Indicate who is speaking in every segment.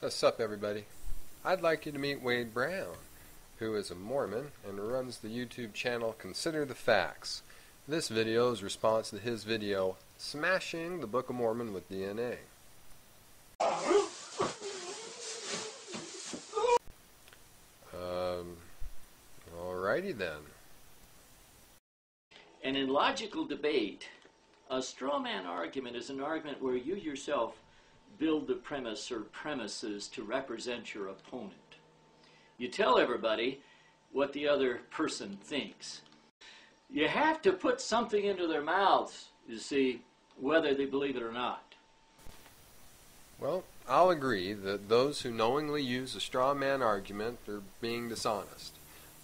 Speaker 1: What's up, everybody? I'd like you to meet Wade Brown, who is a Mormon and runs the YouTube channel Consider the Facts. This video is a response to his video, Smashing the Book of Mormon with DNA. Alrighty then.
Speaker 2: And in logical debate, a straw man argument is an argument where you yourself build the premise or premises to represent your opponent. You tell everybody what the other person thinks. You have to put something into their mouths, you see, whether they believe it or not.
Speaker 1: Well, I'll agree that those who knowingly use a straw man argument are being dishonest.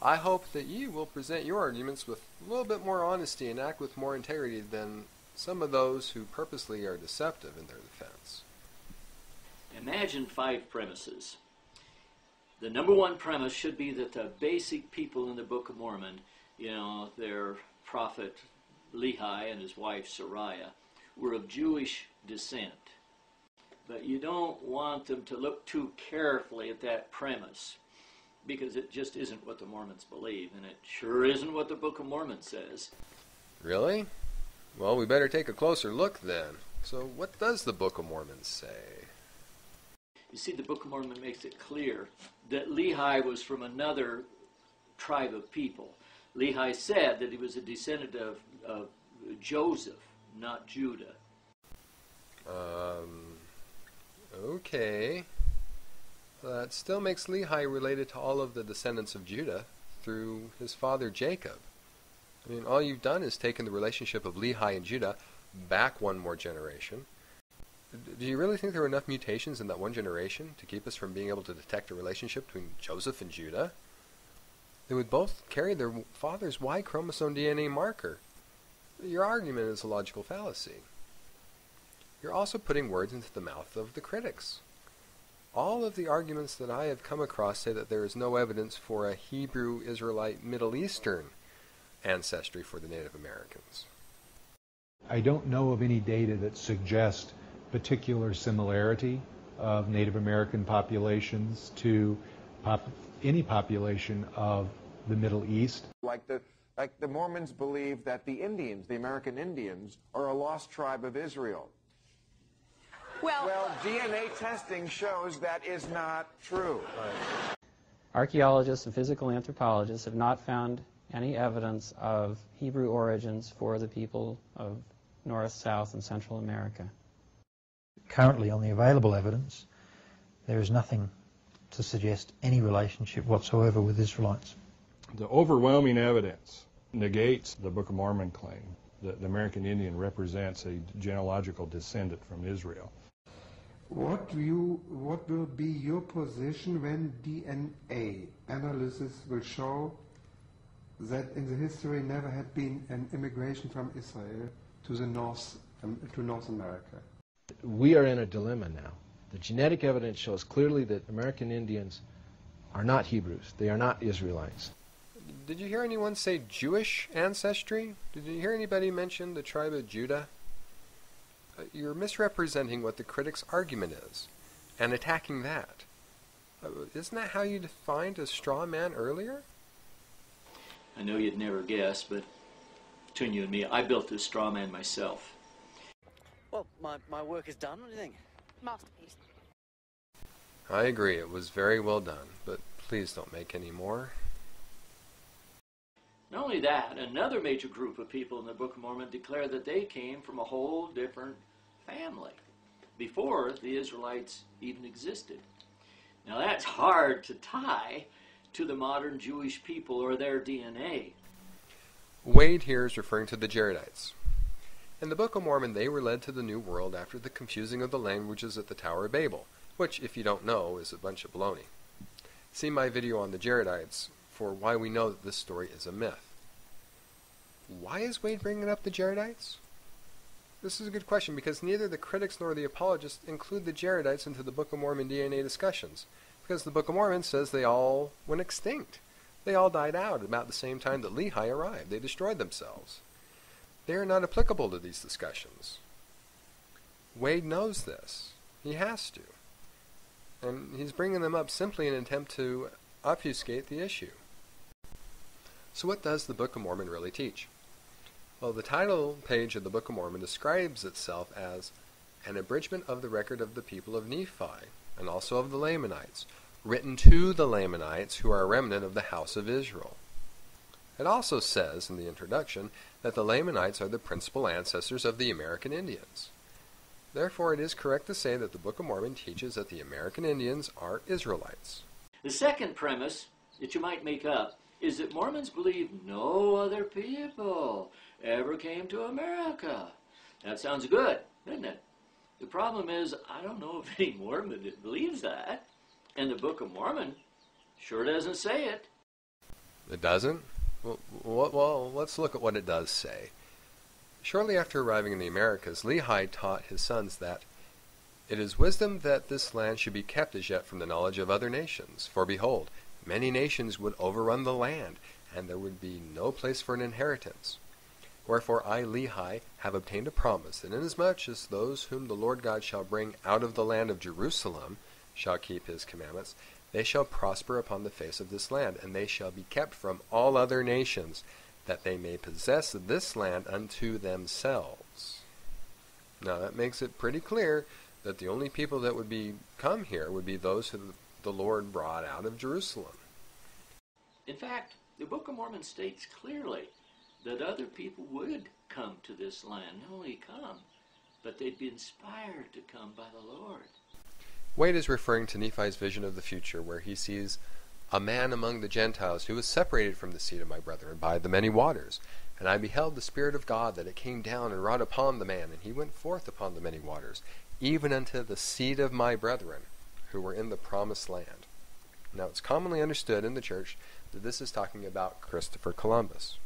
Speaker 1: I hope that you will present your arguments with a little bit more honesty and act with more integrity than some of those who purposely are deceptive in their defense.
Speaker 2: Imagine 5 premises. The number one premise should be that the basic people in the Book of Mormon, their prophet Lehi and his wife Sariah, were of Jewish descent. But you don't want them to look too carefully at that premise, because it just isn't what the Mormons believe, and it sure isn't what the Book of Mormon says.
Speaker 1: Really? Well, we better take a closer look then. So what does the Book of Mormon say?
Speaker 2: You see, the Book of Mormon makes it clear that Lehi was from another tribe of people. Lehi said that he was a descendant of Joseph, not Judah.
Speaker 1: Okay. That still makes Lehi related to all of the descendants of Judah through his father Jacob. I mean, all you've done is taken the relationship of Lehi and Judah back one more generation. Do you really think there were enough mutations in that one generation to keep us from being able to detect a relationship between Joseph and Judah? They would both carry their father's Y chromosome DNA marker. Your argument is a logical fallacy. You're also putting words into the mouth of the critics. All of the arguments that I have come across say that there is no evidence for a Hebrew, Israelite, Middle Eastern ancestry for the Native Americans.
Speaker 3: I don't know of any data that suggest particular similarity of Native American populations to any population of the Middle East.
Speaker 4: Like the Mormons believe that the Indians, the American Indians, are a lost tribe of Israel. Well, DNA testing shows that is not true.
Speaker 5: Archaeologists and physical anthropologists have not found any evidence of Hebrew origins for the people of North, South, and Central America.
Speaker 6: Currently, on the available evidence, there is nothing to suggest any relationship whatsoever with Israelites.
Speaker 7: The overwhelming evidence negates the Book of Mormon claim that the American Indian represents a genealogical descendant from Israel.
Speaker 8: What will be your position when DNA analysis will show that in the history never had been an immigration from Israel to North America?
Speaker 9: We are in a dilemma now. The genetic evidence shows clearly that American Indians are not Hebrews. They are not Israelites.
Speaker 1: Did you hear anyone say Jewish ancestry? Did you hear anybody mention the tribe of Judah? You're misrepresenting what the critics' argument is and attacking that. Isn't that how you defined a straw man earlier?
Speaker 2: I know you'd never guess, but between you and me, I built this straw man myself.
Speaker 10: Well, my work is done. What do you think?
Speaker 11: Masterpiece.
Speaker 1: I agree, it was very well done, but please don't make any more.
Speaker 2: Not only that, another major group of people in the Book of Mormon declare that they came from a whole different family before the Israelites even existed. Now that's hard to tie to the modern Jewish people or their DNA.
Speaker 1: Wade here is referring to the Jaredites. In the Book of Mormon, they were led to the New World after the confusing of the languages at the Tower of Babel, which, if you don't know, is a bunch of baloney. See my video on the Jaredites for why we know that this story is a myth. Why is Wade bringing up the Jaredites? This is a good question because neither the critics nor the apologists include the Jaredites into the Book of Mormon DNA discussions, because the Book of Mormon says they all went extinct. They all died out about the same time that Lehi arrived. They destroyed themselves. They are not applicable to these discussions. Wade knows this. He has to. And he's bringing them up simply in an attempt to obfuscate the issue. So what does the Book of Mormon really teach? Well, the title page of the Book of Mormon describes itself as an abridgment of the record of the people of Nephi, and also of the Lamanites, written to the Lamanites who are a remnant of the house of Israel. It also says in the introduction that the Lamanites are the principal ancestors of the American Indians. Therefore, it is correct to say that the Book of Mormon teaches that the American Indians are Israelites.
Speaker 2: The second premise that you might make up is that Mormons believe no other people ever came to America. That sounds good, doesn't it? The problem is, I don't know of any Mormon that believes that. And the Book of Mormon sure doesn't say it.
Speaker 1: It doesn't? Well, let's look at what it does say. Shortly after arriving in the Americas, Lehi taught his sons that it is wisdom that this land should be kept as yet from the knowledge of other nations. For behold, many nations would overrun the land, and there would be no place for an inheritance. Wherefore I, Lehi, have obtained a promise, that inasmuch as those whom the Lord God shall bring out of the land of Jerusalem shall keep his commandments, they shall prosper upon the face of this land, and they shall be kept from all other nations, that they may possess this land unto themselves. Now that makes it pretty clear that the only people that would come here would be those who the Lord brought out of Jerusalem.
Speaker 2: In fact, the Book of Mormon states clearly that other people would come to this land. Not only come, but they'd be inspired to come by the Lord.
Speaker 1: Wade is referring to Nephi's vision of the future, where he sees a man among the Gentiles who was separated from the seed of my brethren by the many waters. And I beheld the Spirit of God, that it came down and wrought upon the man, and he went forth upon the many waters, even unto the seed of my brethren, who were in the promised land. Now it's commonly understood in the church that this is talking about Christopher Columbus.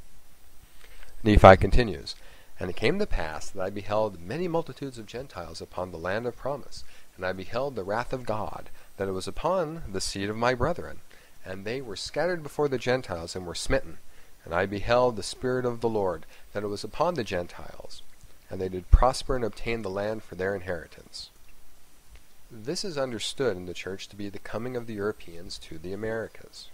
Speaker 1: Nephi continues, And it came to pass that I beheld many multitudes of Gentiles upon the land of promise, and I beheld the wrath of God, that it was upon the seed of my brethren, and they were scattered before the Gentiles, and were smitten. And I beheld the Spirit of the Lord, that it was upon the Gentiles, and they did prosper and obtain the land for their inheritance. This is understood in the church to be the coming of the Europeans to the Americas.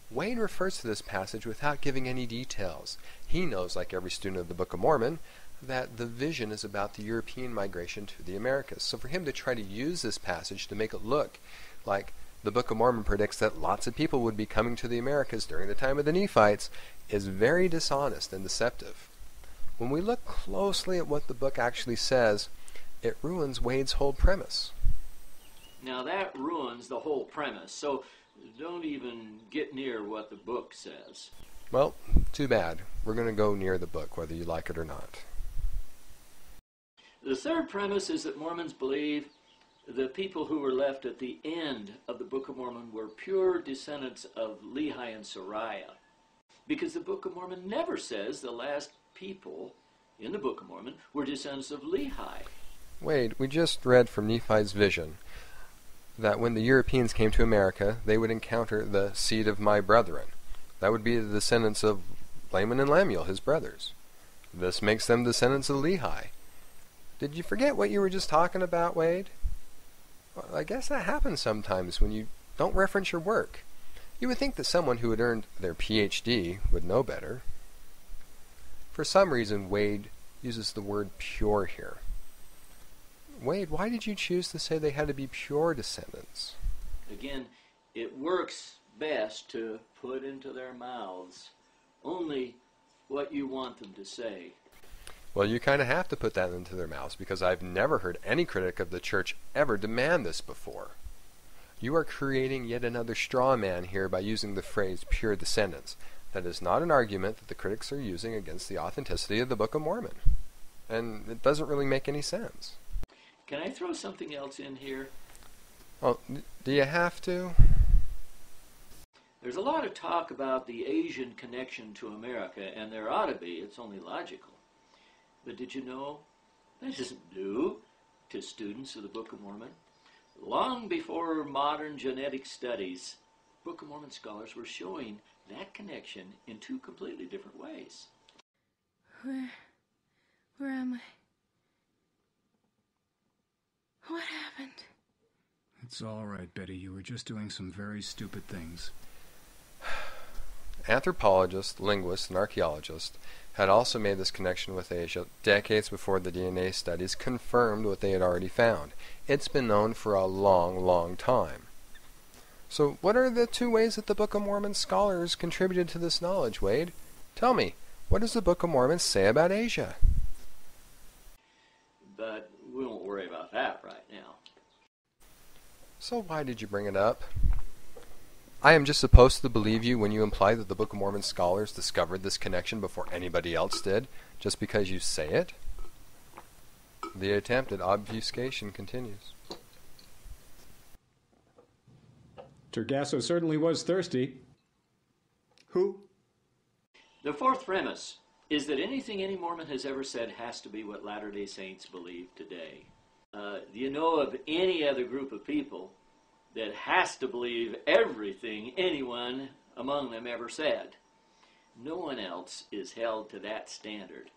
Speaker 1: Wayne refers to this passage without giving any details. He knows, like every student of the Book of Mormon, that the vision is about the European migration to the Americas. So for him to try to use this passage to make it look like the Book of Mormon predicts that lots of people would be coming to the Americas during the time of the Nephites is very dishonest and deceptive. When we look closely at what the book actually says, it ruins Wade's whole premise.
Speaker 2: Now that ruins the whole premise, so don't even get near what the book says.
Speaker 1: Well, too bad. We're going to go near the book, whether you like it or not.
Speaker 2: The third premise is that Mormons believe the people who were left at the end of the Book of Mormon were pure descendants of Lehi and Sariah. Because the Book of Mormon never says the last people in the Book of Mormon were descendants of Lehi.
Speaker 1: Wade, we just read from Nephi's vision that when the Europeans came to America, they would encounter the seed of my brethren. That would be the descendants of Laman and Lemuel, his brothers. This makes them descendants of Lehi. Did you forget what you were just talking about, Wade? Well, I guess that happens sometimes when you don't reference your work. You would think that someone who had earned their PhD would know better. For some reason, Wade uses the word pure here. Wade, why did you choose to say they had to be pure descendants?
Speaker 2: Again, it works best to put into their mouths only what you want them to say.
Speaker 1: Well, you kind of have to put that into their mouths, because I've never heard any critic of the church ever demand this before. You are creating yet another straw man here by using the phrase pure descendants. That is not an argument that the critics are using against the authenticity of the Book of Mormon. And it doesn't really make any sense.
Speaker 2: Can I throw something else in here?
Speaker 1: Well, do you have to?
Speaker 2: There's a lot of talk about the Asian connection to America, and there ought to be. It's only logical. But did you know that isn't new to students of the Book of Mormon? Long before modern genetic studies, Book of Mormon scholars were showing that connection in two completely different ways.
Speaker 11: Where am I? What happened? It's all right, Betty. You were just doing some very stupid things.
Speaker 1: Anthropologists, linguists, and archaeologists had also made this connection with Asia decades before the DNA studies confirmed what they had already found. It's been known for a long, long time. So what are the two ways that the Book of Mormon scholars contributed to this knowledge, Wade? Tell me, what does the Book of Mormon say about Asia?
Speaker 2: But we won't worry about that right now.
Speaker 1: So why did you bring it up? I am just supposed to believe you when you imply that the Book of Mormon scholars discovered this connection before anybody else did, just because you say it? The attempt at obfuscation continues.
Speaker 11: Tergasso certainly was thirsty. Who?
Speaker 2: The fourth premise is that anything any Mormon has ever said has to be what Latter-day Saints believe today. Do you know of any other group of people that has to believe everything anyone among them ever said? No one else is held to that standard.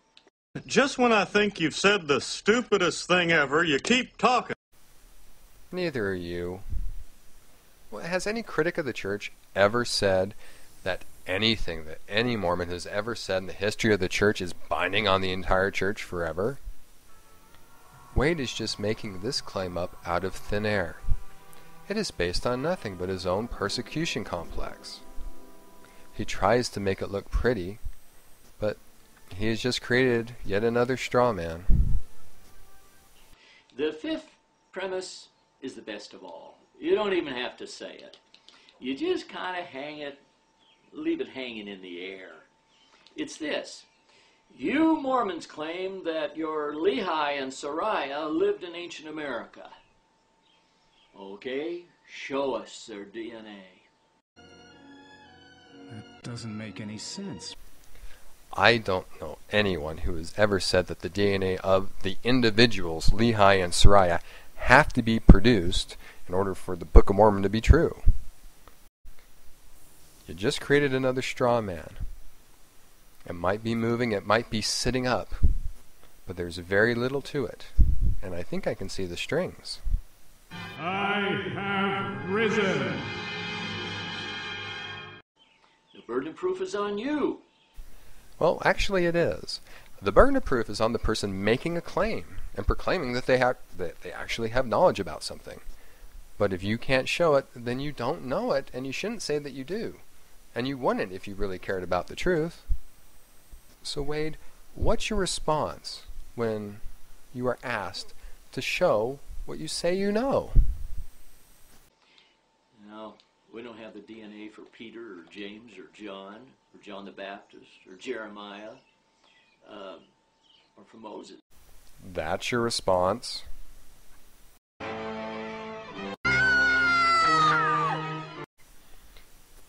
Speaker 12: Just when I think you've said the stupidest thing ever, you keep talking.
Speaker 1: Neither are you. Well, has any critic of the church ever said that anything that any Mormon has ever said in the history of the church is binding on the entire church forever? Wade is just making this claim up out of thin air. It is based on nothing but his own persecution complex. He tries to make it look pretty, but he has just created yet another straw man.
Speaker 2: The fifth premise is the best of all. You don't even have to say it. You just kind of leave it hanging in the air. It's this. You Mormons claim that your Lehi and Sariah lived in ancient America. Okay, show us their DNA.
Speaker 11: That doesn't make any sense.
Speaker 1: I don't know anyone who has ever said that the DNA of the individuals, Lehi and Sariah, have to be produced in order for the Book of Mormon to be true. You just created another straw man. It might be moving, it might be sitting up, but there's very little to it, and I think I can see the strings.
Speaker 13: I have risen.
Speaker 2: The burden of proof is on you.
Speaker 1: Well, actually it is. The burden of proof is on the person making a claim and proclaiming that they actually have knowledge about something. But if you can't show it, then you don't know it, and you shouldn't say that you do. And you wouldn't if you really cared about the truth. So Wade, what's your response when you are asked to show what you say you know?
Speaker 2: No, we don't have the DNA for Peter or James or John the Baptist or Jeremiah or for Moses.
Speaker 1: That's your response?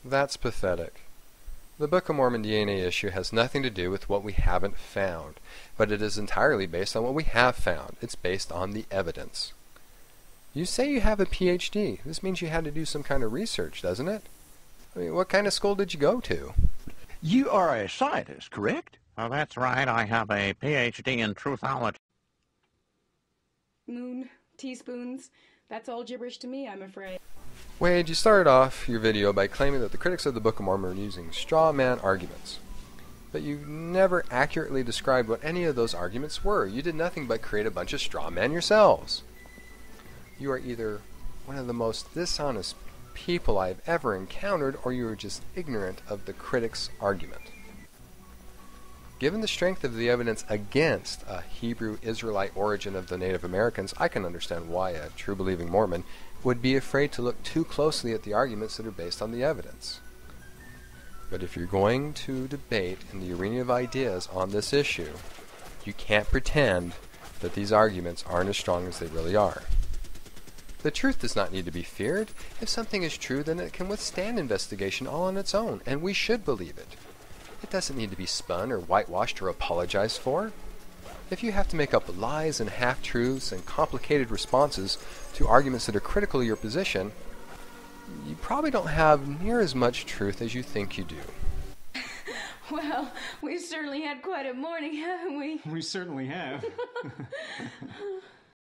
Speaker 1: That's pathetic. The Book of Mormon DNA issue has nothing to do with what we haven't found, but it is entirely based on what we have found. It's based on the evidence. You say you have a PhD. This means you had to do some kind of research, doesn't it? I mean, what kind of school did you go to?
Speaker 14: You are a scientist, correct? Oh, that's right. I have a PhD in truthology.
Speaker 15: Moon, teaspoons, that's all gibberish to me, I'm afraid.
Speaker 1: Wade, you started off your video by claiming that the critics of the Book of Mormon are using straw man arguments. But you never accurately described what any of those arguments were. You did nothing but create a bunch of straw men yourselves. You are either one of the most dishonest people I've ever encountered, or you are just ignorant of the critics' argument. Given the strength of the evidence against a Hebrew Israelite origin of the Native Americans, I can understand why a true-believing Mormon would be afraid to look too closely at the arguments that are based on the evidence. But if you're going to debate in the arena of ideas on this issue, you can't pretend that these arguments aren't as strong as they really are. The truth does not need to be feared. If something is true, then it can withstand investigation all on its own, and we should believe it. It doesn't need to be spun or whitewashed or apologized for. If you have to make up lies and half-truths and complicated responses to arguments that are critical of your position, you probably don't have near as much truth as you think you do.
Speaker 15: Well, we've certainly had quite a morning, haven't we?
Speaker 11: We certainly have.